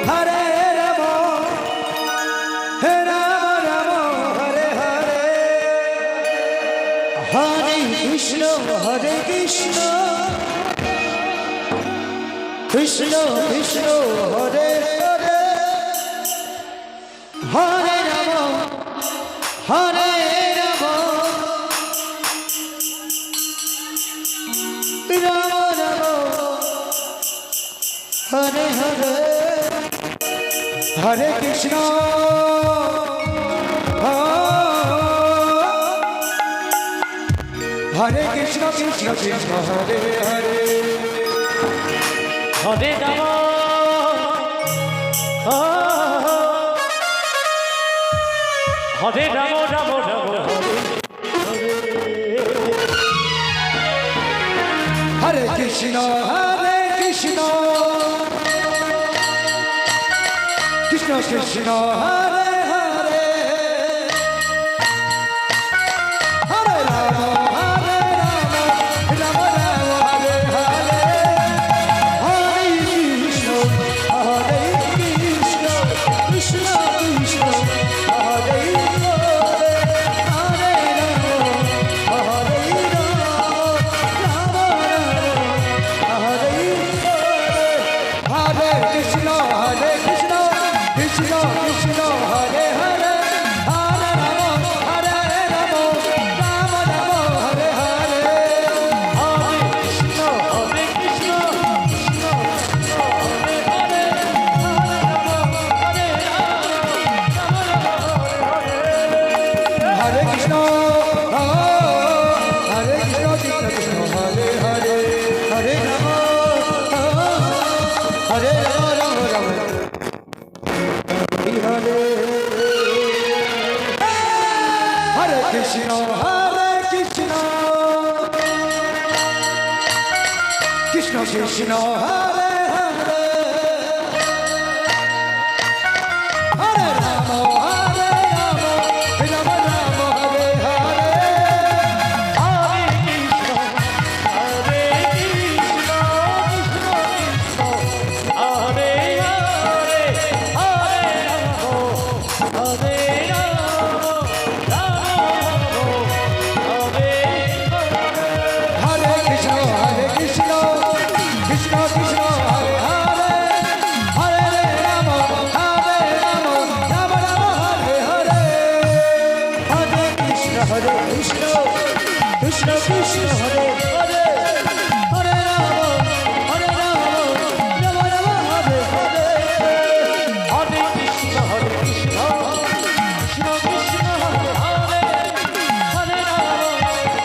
Hare Rama, Rama Rama, Hare Hare, Hare Krishna, Krishna Krishna, Hare Hare, Hare Rama, Hare Rama, Rama Rama, Hare Hare, Hare Krishna, Hare Krishna, Krishna Krishna, Hare Hare, Hare Rama, Hare Rama, Rama Rama, Hare Krishna, Krishna Krishna, Hare Hare, Hare Rama, Rama Rama, Hare Hare, Hare Krishna, Krishna Krishna, Hare Hare, Hare Rama, Rama Hare Hare, Hare Krishna, Krishna Krishna, Hare Hare, Hare Rama, Rama Rama, Hare Hare, Hare Krishna, Krishna Krishna, Hare Hare, Hare Rama, Hare Krishna, Krishna Krishna, Hare Hare, Hare Rama, Rama Rama, Hare Hare Krishna, Krishna Krishna,